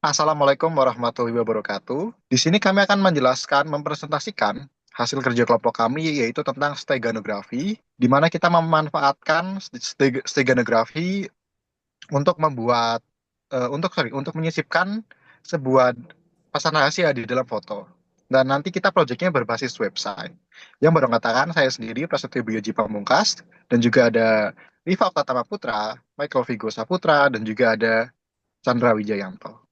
Assalamualaikum warahmatullahi wabarakatuh. Di sini kami akan menjelaskan, mempresentasikan hasil kerja kelompok kami yaitu tentang steganografi, di mana kita memanfaatkan steganografi untuk untuk menyisipkan sebuah pesan rahasia di dalam foto. Dan nanti kita proyeknya berbasis website. Yang beranggotakan saya sendiri, Prasetyo Bioji Pamungkas, dan juga ada Riva Oktatama Putra, Michael Vigo Saputra, dan juga ada Chandra Wijayanto.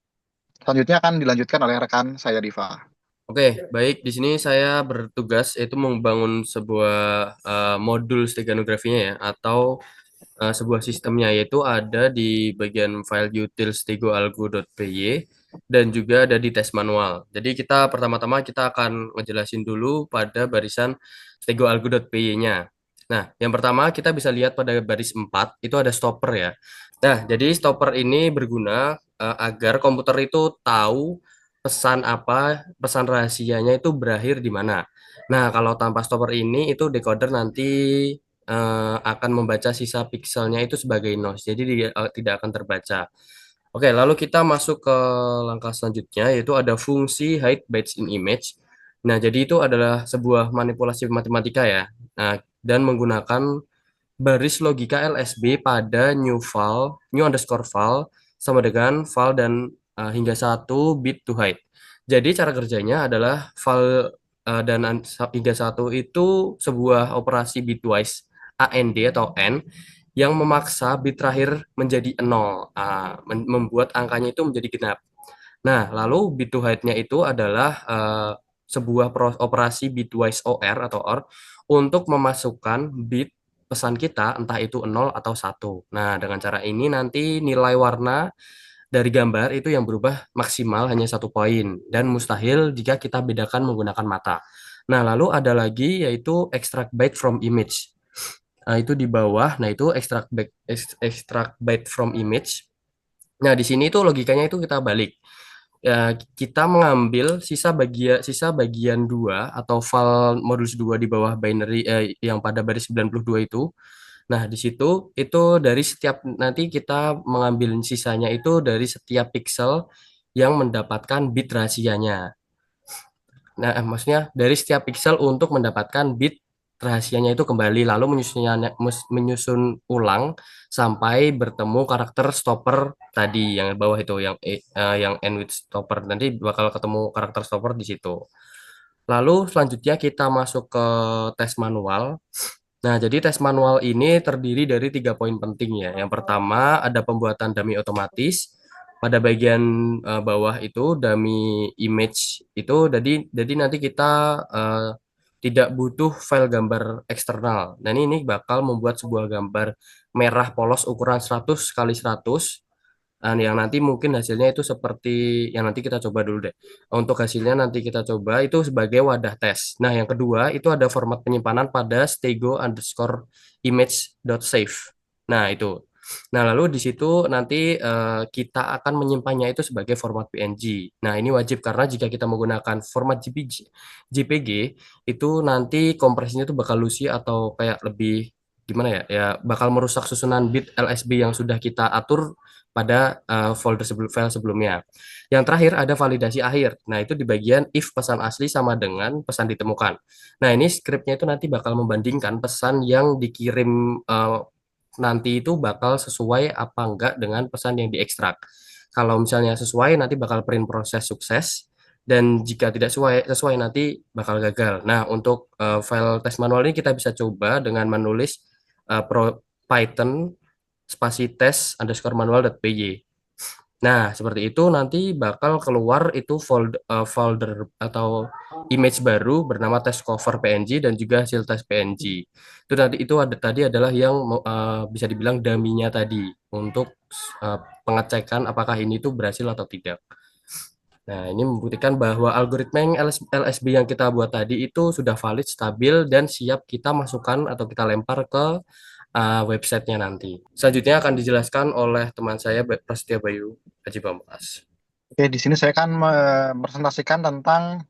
Selanjutnya akan dilanjutkan oleh rekan saya Diva. Oke, baik. Di sini saya bertugas yaitu membangun sebuah modul steganografinya ya, atau sebuah sistemnya yaitu ada di bagian file util stegoalgo.py dan juga ada di tes manual. Jadi kita pertama-tama kita akan ngejelasin dulu pada barisan stegoalgo.py-nya. Nah, yang pertama kita bisa lihat pada baris 4 itu ada stopper ya. Nah, jadi stopper ini berguna agar komputer itu tahu pesan apa, pesan rahasianya itu berakhir di mana. Nah, kalau tanpa stopper ini itu decoder nanti akan membaca sisa pikselnya itu sebagai noise, jadi dia tidak akan terbaca. Oke, lalu kita masuk ke langkah selanjutnya, yaitu ada fungsi hide bytes in image. Nah, jadi itu adalah sebuah manipulasi matematika ya, nah, dan menggunakan baris logika LSB pada new file, new underscore file, sama dengan file dan hingga satu bit to hide. Jadi cara kerjanya adalah file dan hingga satu itu sebuah operasi bitwise AND atau N yang memaksa bit terakhir menjadi 0, membuat angkanya itu menjadi genap. Nah, lalu bit to hide-nya itu adalah sebuah operasi bitwise OR atau OR untuk memasukkan bit pesan kita entah itu 0 atau 1. Nah, dengan cara ini nanti nilai warna dari gambar itu yang berubah maksimal hanya 1 poin dan mustahil jika kita bedakan menggunakan mata. Nah, lalu ada lagi yaitu extract byte from image. Nah, itu di bawah. Nah, itu extract byte from image. Nah, di sini itu logikanya itu kita balik. Ya, kita mengambil sisa bagian 2 atau file modulus 2 di bawah binary yang pada baris 92 itu. Nah, di situ itu dari setiap nanti kita mengambil sisanya itu dari setiap pixel yang mendapatkan bit rahasianya. Nah, maksudnya dari setiap pixel untuk mendapatkan bit rahasianya itu kembali lalu menyusun ulang sampai bertemu karakter stopper tadi yang di bawah itu yang end with stopper nanti bakal ketemu karakter stopper di situ. Lalu selanjutnya kita masuk ke tes manual. Nah, jadi tes manual ini terdiri dari 3 poin penting ya. Yang pertama ada pembuatan dummy otomatis. Pada bagian bawah itu dummy image itu jadi nanti kita eh, tidak butuh file gambar eksternal. Dan ini bakal membuat sebuah gambar merah polos ukuran 100 kali 100 yang nanti mungkin hasilnya itu seperti yang nanti kita coba dulu deh. Untuk hasilnya nanti kita coba itu sebagai wadah tes. Nah, yang kedua itu ada format penyimpanan pada stego underscore image dot save. Nah, itu. Nah, lalu di situ nanti kita akan menyimpannya itu sebagai format PNG. Nah, ini wajib karena jika kita menggunakan format JPG itu nanti compresinya itu bakal lossy atau kayak lebih gimana ya? Ya bakal merusak susunan bit LSB yang sudah kita atur pada file sebelumnya. Yang terakhir ada validasi akhir. Nah, itu di bagian if pesan asli sama dengan pesan ditemukan. Nah, ini scriptnya itu nanti bakal membandingkan pesan yang dikirim nanti itu bakal sesuai apa enggak dengan pesan yang diekstrak. Kalau misalnya sesuai nanti bakal print proses sukses dan jika tidak sesuai nanti bakal gagal. Nah, untuk file tes manual ini kita bisa coba dengan menulis Python spasi tes underscore manual.py. Nah, seperti itu nanti bakal keluar itu folder atau image baru bernama test cover PNG dan juga hasil tes PNG. Itu ada tadi adalah yang bisa dibilang dummy-nya tadi untuk pengecekan apakah ini tuh berhasil atau tidak. Nah, ini membuktikan bahwa algoritma yang LSB yang kita buat tadi itu sudah valid, stabil, dan siap kita masukkan atau kita lempar ke websitenya nanti. Selanjutnya akan dijelaskan oleh teman saya, Prasetya Bayu Haji Pamungkas. Oke, di sini saya akan mempresentasikan tentang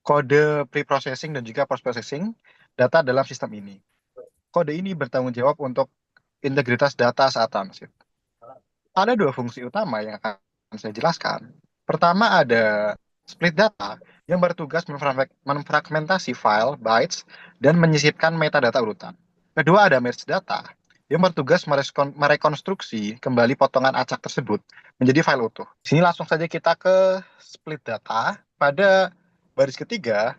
kode pre-processing dan juga post-processing data dalam sistem ini. Kode ini bertanggung jawab untuk integritas data saat transit. Ada dua fungsi utama yang akan saya jelaskan. Pertama ada split data yang bertugas memfragmentasi file, bytes, dan menyisipkan metadata urutan. Kedua ada merge data yang bertugas merekonstruksi kembali potongan acak tersebut menjadi file utuh. Di sini langsung saja kita ke split data. Pada baris ketiga,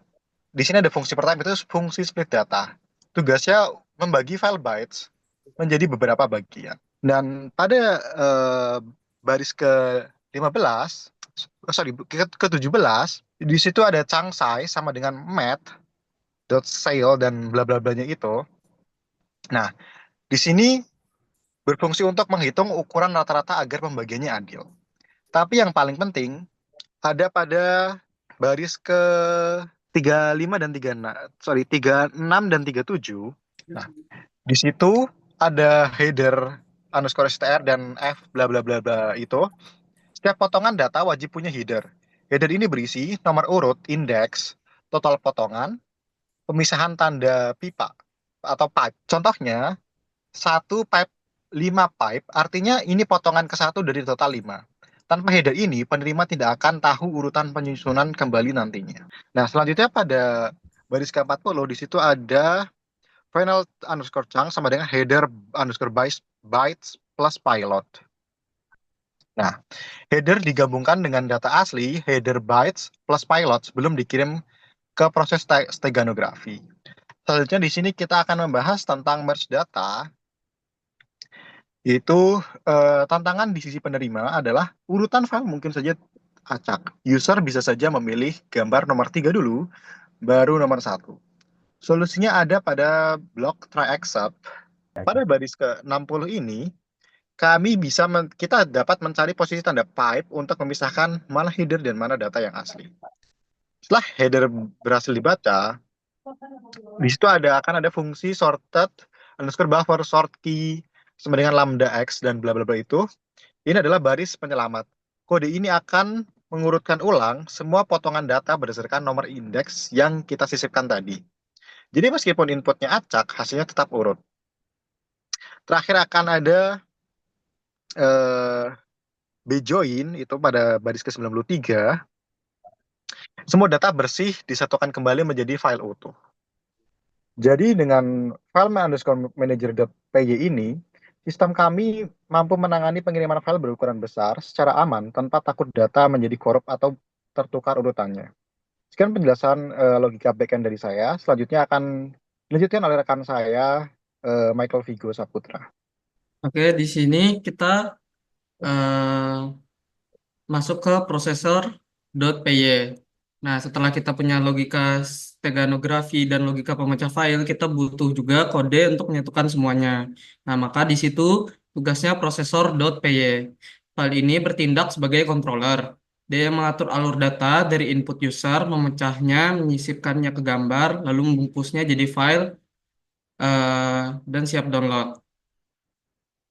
di sini ada fungsi pertama, itu fungsi split data. Tugasnya membagi file bytes menjadi beberapa bagian. Dan pada baris ke-15, sorry, ke-17, di situ ada chunk size sama dengan math.sale dan bla bla blanya itu. Nah, di sini berfungsi untuk menghitung ukuran rata-rata agar pembagiannya adil. Tapi yang paling penting ada pada baris ke 35 dan 36, sorry, 36 dan 37. Nah, di situ ada header underscore str dan f bla bla bla bla itu. Setiap potongan data wajib punya header. Header ini berisi nomor urut, indeks, total potongan, pemisahan tanda pipa atau pipe. Contohnya, satu pipe, 5 pipe, artinya ini potongan ke-1 dari total 5. Tanpa header ini, penerima tidak akan tahu urutan penyusunan kembali nantinya. Nah, selanjutnya pada baris ke-40, di situ ada final underscore chunk sama dengan header underscore bytes plus pilot. Nah, header digabungkan dengan data asli, header bytes plus pilot sebelum dikirim ke proses steganografi. Selanjutnya di sini kita akan membahas tentang merge data, yaitu tantangan di sisi penerima adalah urutan file mungkin saja acak. User bisa saja memilih gambar nomor 3 dulu, baru nomor 1. Solusinya ada pada blok try except. Pada baris ke-60 ini, kita dapat mencari posisi tanda pipe untuk memisahkan mana header dan mana data yang asli. Setelah header berhasil dibaca, di situ akan ada fungsi sorted underscore buffer sort key sama dengan lambda x dan bla bla bla itu. Ini adalah baris penyelamat. Kode ini akan mengurutkan ulang semua potongan data berdasarkan nomor indeks yang kita sisipkan tadi. Jadi meskipun inputnya acak, hasilnya tetap urut. Terakhir akan ada eh, bjoin itu pada baris ke-93. Semua data bersih disatukan kembali menjadi file utuh. Jadi dengan file underscore manager.py ini, sistem kami mampu menangani pengiriman file berukuran besar secara aman tanpa takut data menjadi korup atau tertukar urutannya. Sekian penjelasan logika backend dari saya. Selanjutnya akan dilanjutkan oleh rekan saya, Michael Vigo Saputra. Oke, di sini kita eh, masuk ke prosesor.py. Nah, setelah kita punya logika steganografi dan logika pemecah file, kita butuh juga kode untuk menyatukan semuanya. Nah, maka di situ tugasnya prosesor.py. File ini bertindak sebagai controller. Dia mengatur alur data dari input user, memecahnya, menyisipkannya ke gambar, lalu membungkusnya jadi file dan siap download.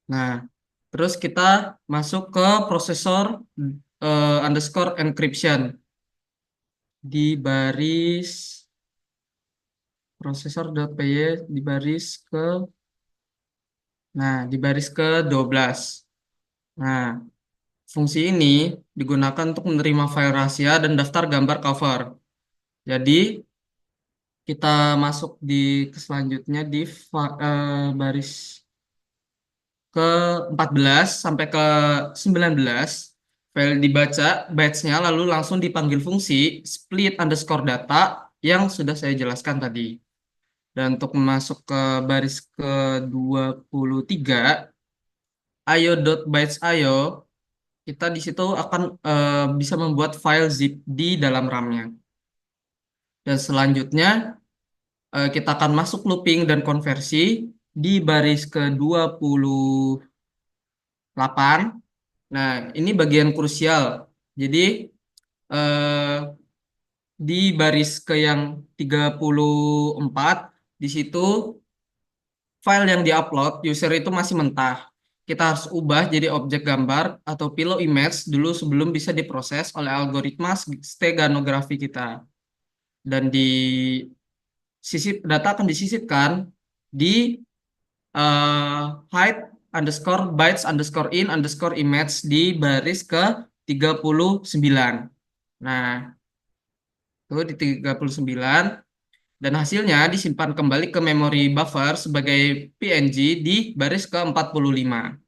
Nah, terus kita masuk ke prosesor underscore encryption di baris prosesor.py di baris di baris ke-12. Nah, fungsi ini digunakan untuk menerima file rahasia dan daftar gambar cover. Jadi, kita masuk selanjutnya di baris ke-14 sampai ke-19. File dibaca batch-nya lalu langsung dipanggil fungsi split underscore data yang sudah saya jelaskan tadi. Dan untuk masuk ke baris ke-23, io.bytes.io, kita di situ akan bisa membuat file zip di dalam RAM-nya. Dan selanjutnya kita akan masuk looping dan konversi di baris ke-28. Nah, ini bagian krusial. Jadi, eh, di baris ke yang 34, di situ file yang diupload user itu masih mentah. Kita harus ubah jadi objek gambar atau pillow image dulu sebelum bisa diproses oleh algoritma steganografi kita. Dan data akan disisipkan di hide underscore bytes underscore in underscore image di baris ke 39. Nah, itu di 39 dan hasilnya disimpan kembali ke memori buffer sebagai PNG di baris ke-45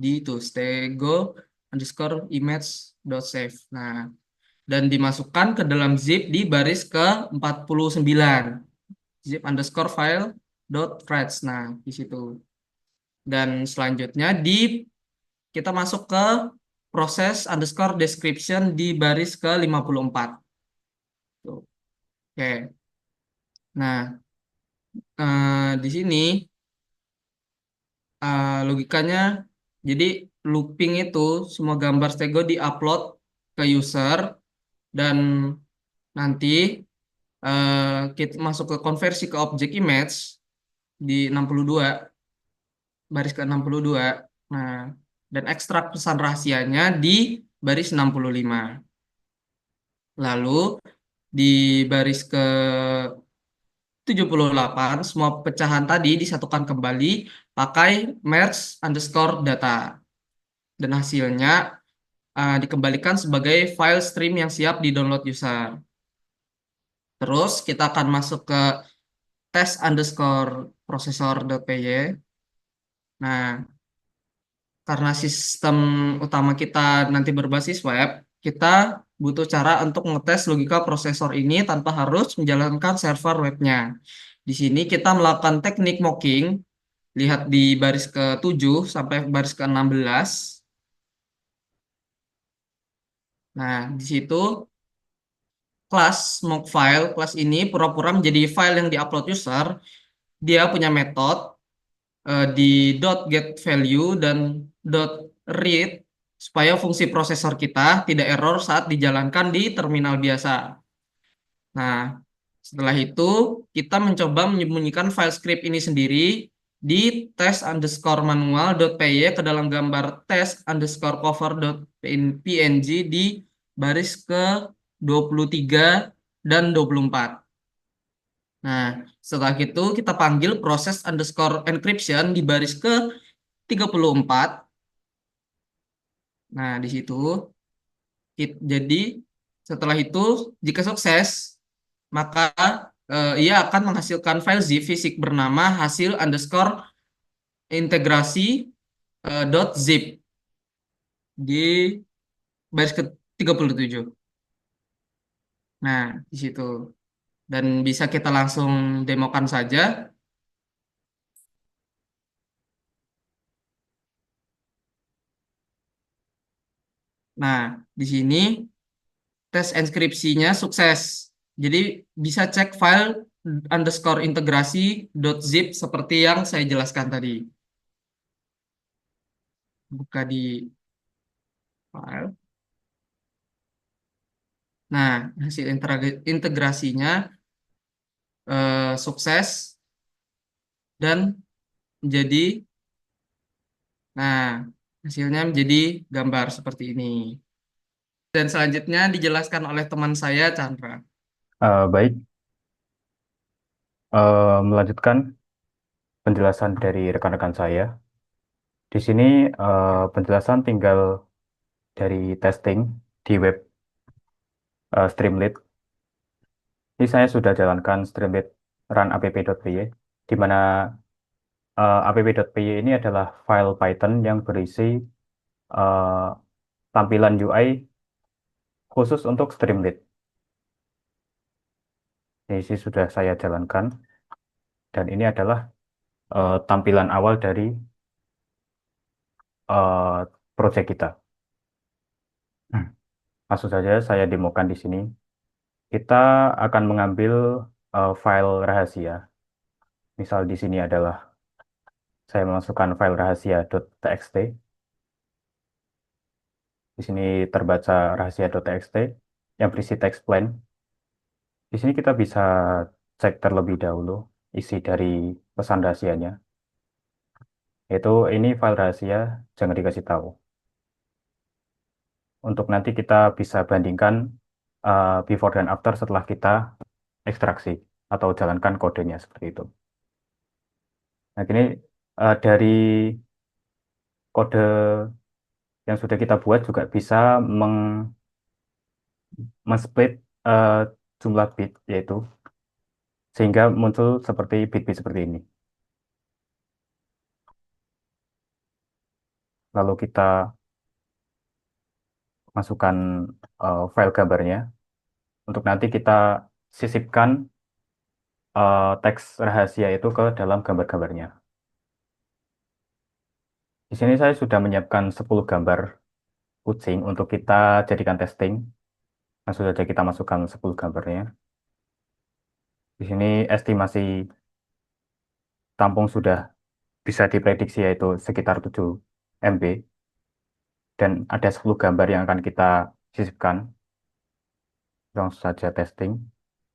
di itu stego underscore image dot save. Nah, dan dimasukkan ke dalam zip di baris ke-49 zip underscore file dot threads. Nah, di situ. Dan selanjutnya kita masuk ke proses underscore description di baris ke-54. Tuh. Oke. Nah, di sini logikanya jadi looping itu semua gambar stego diupload ke user dan nanti kita masuk ke konversi ke objek image di 62 baris ke 62. Nah, dan ekstrak pesan rahasianya di baris 65. Lalu di baris ke 78 semua pecahan tadi disatukan kembali pakai merge underscore data dan hasilnya dikembalikan sebagai file stream yang siap di download user. Terus kita akan masuk ke test underscore processor.py. Nah, karena sistem utama kita nanti berbasis web, kita butuh cara untuk ngetes logika prosesor ini tanpa harus menjalankan server webnya. Di sini kita melakukan teknik mocking, lihat di baris ke-7 sampai baris ke-16. Nah, di situ kelas mock file, kelas ini pura-pura menjadi file yang diupload user. Dia punya metode di .getValue dan .read supaya fungsi prosesor kita tidak error saat dijalankan di terminal biasa. Nah, setelah itu kita mencoba menyembunyikan file script ini sendiri di test underscore manual.py ke dalam gambar test underscore cover.png di baris ke 23 dan 24. Nah, setelah itu kita panggil proses underscore encryption di baris ke 34. Nah, di situ jadi setelah itu jika sukses maka ia akan menghasilkan file zip fisik bernama hasil underscore integrasi .zip di baris ke 37. Nah, di situ. Dan bisa kita langsung demokan saja. Nah, di sini tes enskripsinya sukses. Jadi bisa cek file underscore integrasi .zip seperti yang saya jelaskan tadi. Buka di file. Nah, hasil integrasinya sukses dan menjadi, nah, hasilnya menjadi gambar seperti ini. Dan selanjutnya dijelaskan oleh teman saya, Chandra. Baik, melanjutkan penjelasan dari rekan-rekan saya. Di sini penjelasan tinggal dari testing di web Streamlit. Ini saya sudah jalankan Streamlit run app.py, di mana app.py ini adalah file Python yang berisi uh, tampilan UI khusus untuk Streamlit. Ini sih sudah saya jalankan, dan ini adalah tampilan awal dari project kita. Langsung saja saya demokan di sini. Kita akan mengambil file rahasia. Misal di sini adalah saya memasukkan file rahasia.txt. Di sini terbaca rahasia.txt yang berisi teks plain. Di sini kita bisa cek terlebih dahulu isi dari pesan rahasianya. Yaitu ini file rahasia, jangan dikasih tahu. Untuk nanti kita bisa bandingkan before dan after setelah kita ekstraksi atau jalankan kodenya seperti itu. Nah, ini dari kode yang sudah kita buat juga bisa men-split jumlah bit, yaitu sehingga muncul seperti bit-bit seperti ini. Lalu kita masukkan file gambarnya untuk nanti kita sisipkan teks rahasia itu ke dalam gambar-gambarnya. Di sini saya sudah menyiapkan 10 gambar kucing untuk kita jadikan testing. Langsung saja kita masukkan 10 gambarnya. Di sini estimasi tampung sudah bisa diprediksi yaitu sekitar 7 MB. Dan ada 10 gambar yang akan kita sisipkan. Langsung saja testing.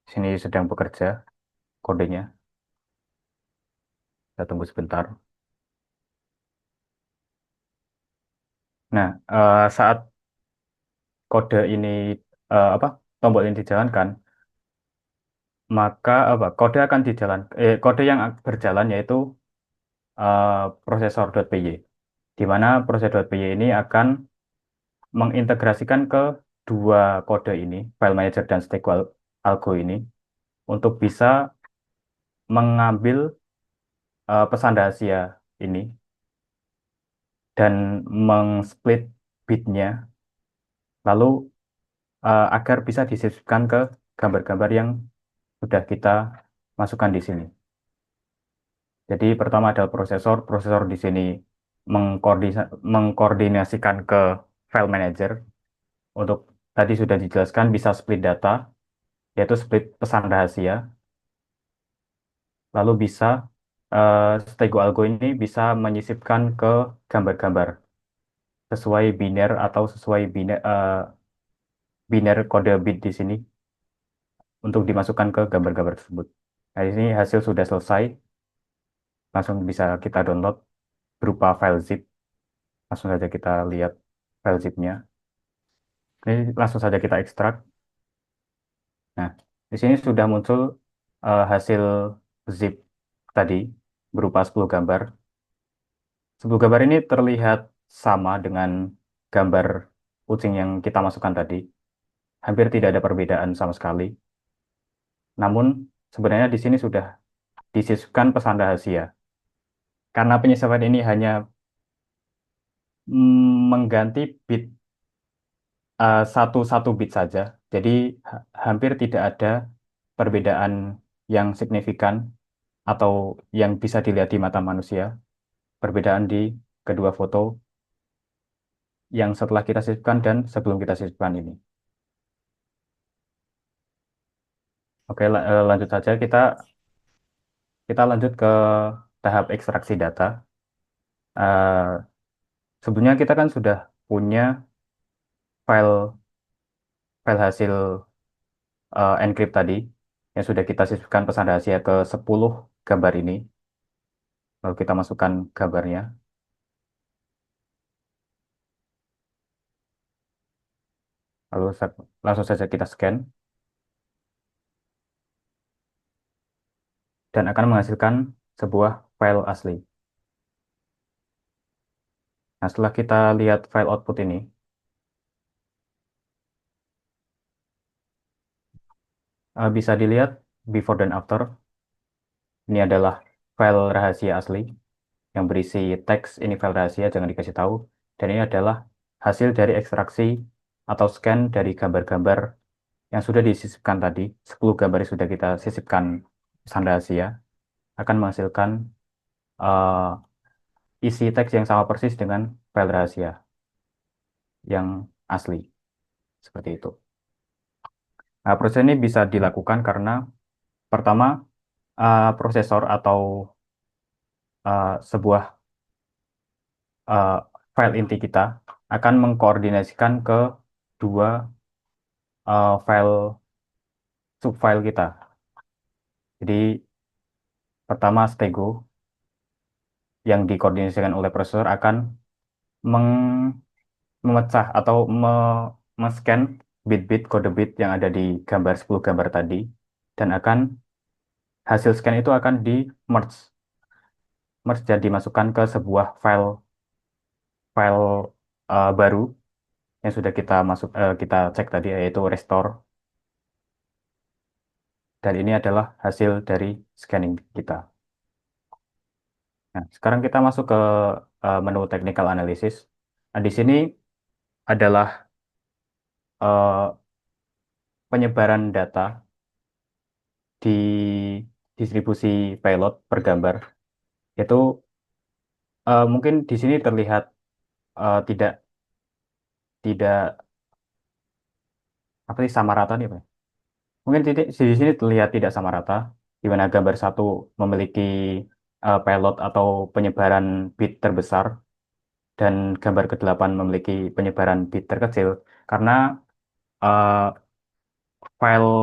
Di sini sedang bekerja kodenya. Kita tunggu sebentar. Nah, saat kode ini tombol ini dijalankan, maka kode yang berjalan yaitu prosesor.py, di mana prosesor.py ini akan mengintegrasikan ke dua kode ini, file manager dan stack algo ini, untuk bisa mengambil pesan rahasia ini dan mengsplit bitnya, lalu agar bisa disisipkan ke gambar-gambar yang sudah kita masukkan di sini. Jadi pertama adalah prosesor di sini mengkoordinasikan ke file manager. Untuk tadi sudah dijelaskan bisa split data, yaitu split pesan rahasia. Lalu bisa Stego Algo ini bisa menyisipkan ke gambar-gambar sesuai biner atau sesuai biner kode bit di sini untuk dimasukkan ke gambar-gambar tersebut. Nah, ini hasil sudah selesai. Langsung bisa kita download berupa file zip. Langsung saja kita lihat file zipnya. Ini langsung saja kita ekstrak. Nah, di sini sudah muncul hasil zip tadi berupa 10 gambar. 10 gambar ini terlihat sama dengan gambar kucing yang kita masukkan tadi. Hampir tidak ada perbedaan sama sekali. Namun, sebenarnya di sini sudah disisipkan pesan rahasia. Karena penyisipan ini hanya mengganti bit satu bit saja, jadi hampir tidak ada perbedaan yang signifikan atau yang bisa dilihat di mata manusia, perbedaan di kedua foto yang setelah kita sisipkan dan sebelum kita sisipkan ini. Oke, lanjut saja kita lanjut ke tahap ekstraksi data. Sebelumnya kita kan sudah punya file file hasil encrypt tadi yang sudah kita sisipkan pesan rahasia ke 10 gambar ini. Lalu kita masukkan gambarnya. Lalu langsung saja kita scan. Dan akan menghasilkan sebuah file asli. Nah, setelah kita lihat file output ini, bisa dilihat before dan after. Ini adalah file rahasia asli yang berisi teks ini file rahasia, jangan dikasih tahu. Dan ini adalah hasil dari ekstraksi atau scan dari gambar-gambar yang sudah disisipkan tadi. 10 gambar yang sudah kita sisipkan pesan rahasia akan menghasilkan isi teks yang sama persis dengan file rahasia yang asli. Seperti itu. Nah, proses ini bisa dilakukan karena pertama, prosesor atau sebuah file inti kita akan mengkoordinasikan ke dua file subfile kita. Jadi pertama Stego yang dikoordinasikan oleh prosesor akan memecah atau men-scan bit-bit kode bit yang ada di gambar 10 gambar tadi, dan hasil scan itu akan di merge dan dimasukkan ke sebuah file baru yang sudah kita cek tadi, yaitu restore. Dan ini adalah hasil dari scanning kita. Nah, sekarang kita masuk ke menu technical analysis. Nah, di sini adalah eh, penyebaran data di distribusi payload per gambar. Itu mungkin di sini terlihat tidak tidak apa sih, sama rata nih, Pak. Mungkin di sini terlihat tidak sama rata, di mana gambar satu memiliki payload atau penyebaran bit terbesar dan gambar ke-8 memiliki penyebaran bit terkecil karena eh, file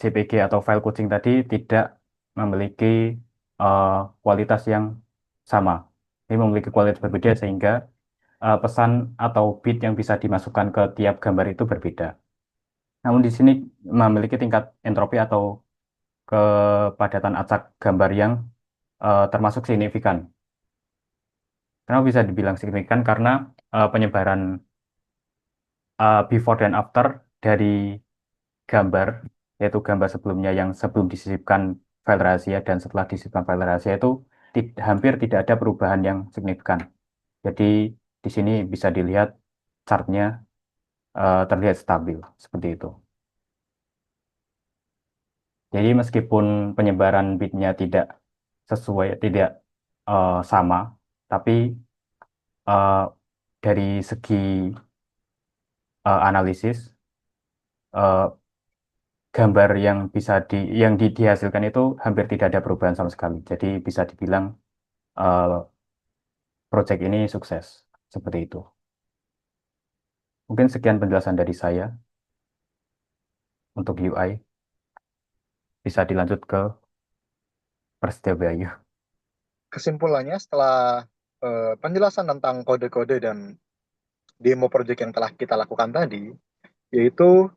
JPG atau file kucing tadi tidak memiliki eh, kualitas yang sama. Ini memiliki kualitas berbeda sehingga pesan atau bit yang bisa dimasukkan ke tiap gambar itu berbeda. Namun di sini memiliki tingkat entropi atau kepadatan acak gambar yang termasuk signifikan. Kenapa bisa dibilang signifikan? Karena penyebaran before dan after dari gambar, yaitu gambar sebelumnya yang sebelum disisipkan file rahasia dan setelah disisipkan file rahasia itu hampir tidak ada perubahan yang signifikan. Jadi di sini bisa dilihat chartnya terlihat stabil seperti itu. Jadi meskipun penyebaran bitnya tidak sama, tapi eh, dari segi analisis eh, gambar yang dihasilkan itu hampir tidak ada perubahan sama sekali. Jadi bisa dibilang eh, project ini sukses seperti itu. Mungkin sekian penjelasan dari saya untuk UI. Bisa dilanjut ke Prasetyo Bayu. Kesimpulannya setelah penjelasan tentang kode-kode dan demo project yang telah kita lakukan tadi, yaitu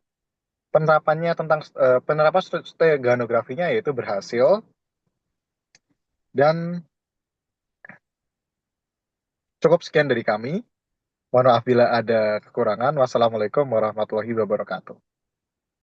penerapan steganografinya yaitu berhasil, dan cukup sekian dari kami. Mohon maaf bila ada kekurangan. Wassalamualaikum warahmatullahi wabarakatuh.